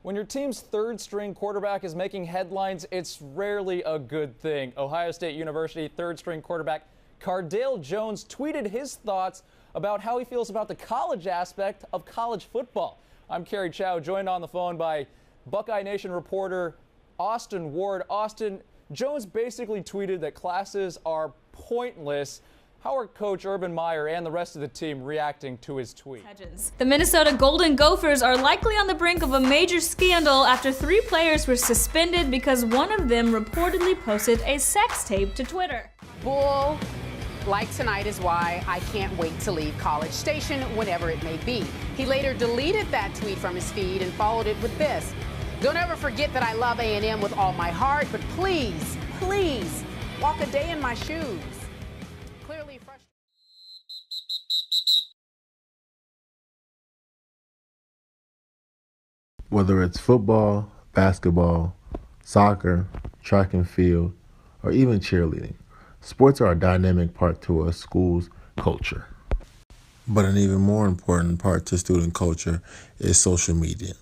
When your team's third-string quarterback is making headlines, it's rarely a good thing. Ohio State University third-string quarterback Cardale Jones tweeted his thoughts about how he feels about the college aspect of college football. I'm Kerry Chow, joined on the phone by Buckeye Nation reporter Austin Ward. Austin, Jones basically tweeted that classes are pointless. How are Coach Urban Meyer and the rest of the team reacting to his tweet? The Minnesota Golden Gophers are likely on the brink of a major scandal after 3 players were suspended because one of them reportedly posted a sex tape to Twitter. Bull, like tonight is why I can't wait to leave College Station, whenever it may be. He later deleted that tweet from his feed and followed it with this. Don't ever forget that I love A&M with all my heart, but please, please, walk a day in my shoes. Clearly frustrated. Whether it's football, basketball, soccer, track and field, or even cheerleading, sports are a dynamic part to a school's culture. But an even more important part to student culture is social media.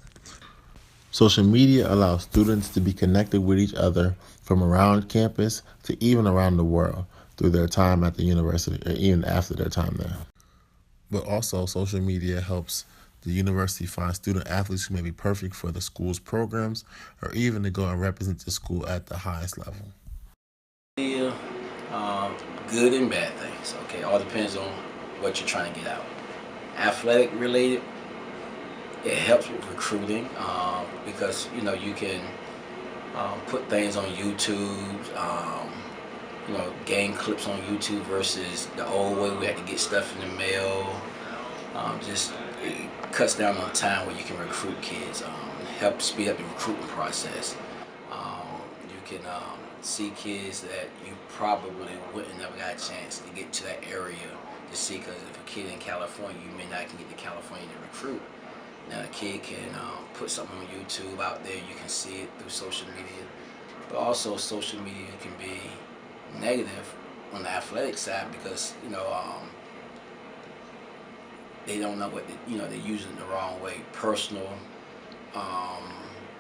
Social media allows students to be connected with each other from around campus to even around the world through their time at the university or even after their time there. But also, social media helps the university find student athletes who may be perfect for the school's programs or even to go and represent the school at the highest level. Yeah, good and bad things, okay? All depends on what you're trying to get out. Athletic related, it helps with recruiting because, you know, you can put things on YouTube, you know, game clips on YouTube versus the old way we had to get stuff in the mail. Just it cuts down on the time where you can recruit kids, help speed up the recruitment process. You can see kids that you probably wouldn't never got a chance to get to that area to see, because if a kid in California, you may not can get to California to recruit. Now a kid can put something on YouTube out there, you can see it through social media. But also social media can be negative on the athletic side because, you know, they don't know what, you know, they're using it the wrong way. Personal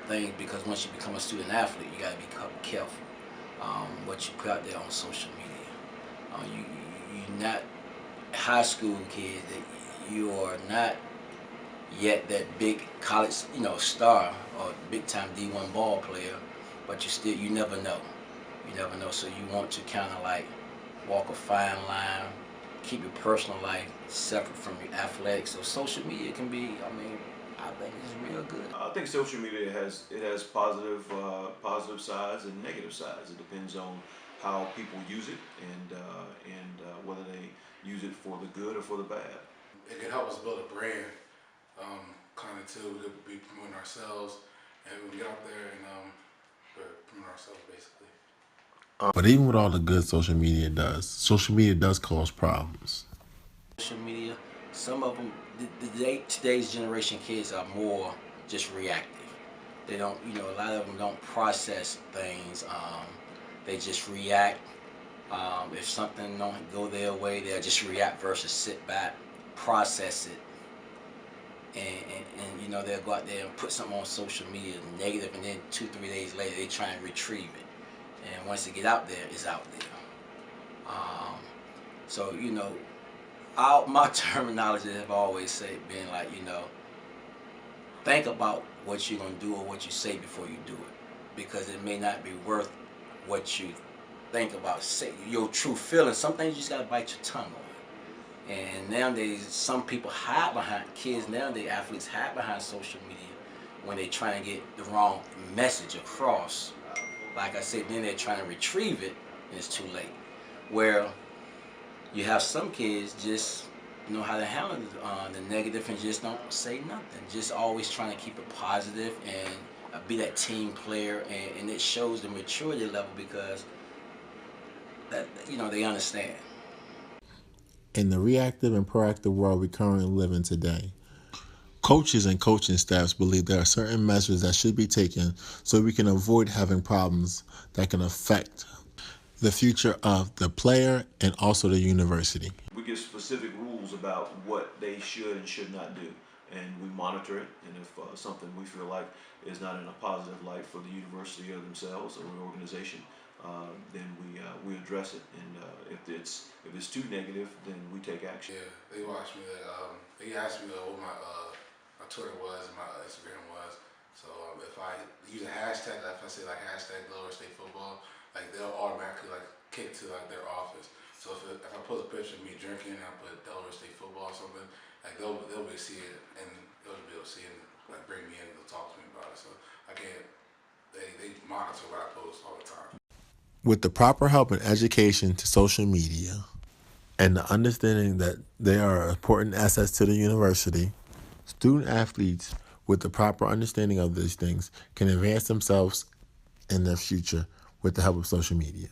things, because once you become a student athlete, you gotta be careful what you put out there on social media. You're not high school kids, that you are not yet that big college, you know, star or big time D1 ball player, but you never know. You never know, so you want to kind of like walk a fine line, keep your personal life separate from your athletics. So social media can be, I mean, I think it's real good. I think social media has positive sides and negative sides. It depends on how people use it and whether they use it for the good or for the bad. It can help us build a brand, kind of too. We could be promoting ourselves, and we can get out there and promote ourselves basically. But even with all the good social media does cause problems. Social media, some of them, today's generation kids are more just reactive. They don't, you know, a lot of them don't process things. They just react. If something don't go their way, they'll just react versus sit back, process it. And you know, they'll go out there and put something on social media negative, and then 2-3 days later they try and retrieve it. And once they get out there, it's out there. So, you know, my terminology have always been like, you know, think about what you're going to do or what you say before you do it, because it may not be worth what you think about, say your true feelings. Some things you just got to bite your tongue on. And nowadays, some people hide behind, kids nowadays, athletes hide behind social media when they're trying to get the wrong message across. Like I said, then they're trying to retrieve it, and it's too late. Where you have some kids just know how to handle the negative and just don't say nothing. Just always trying to keep it positive and be that team player, and it shows the maturity level because that, you know, they understand. In the reactive and proactive world we currently live in today, coaches and coaching staffs believe there are certain measures that should be taken so we can avoid having problems that can affect the future of the player and also the university. We give specific rules about what they should and should not do. and we monitor it. And if something we feel like is not in a positive light for the university or themselves or the organization, then we address it. And if it's too negative, then we take action. Yeah, they watched me. They asked me what my Twitter was and my Instagram was. So if I use a hashtag, if I say like hashtag Delaware State football, like they'll automatically like kick to like their office. So if I post a picture of me drinking and I put Delaware State football or something, like they'll be able to see it and they'll be able to see it and like bring me in and they'll talk to me about it. So I can't. They monitor what I post all the time. With the proper help and education to social media and the understanding that they are important assets to the university, student athletes with the proper understanding of these things can advance themselves in their future with the help of social media.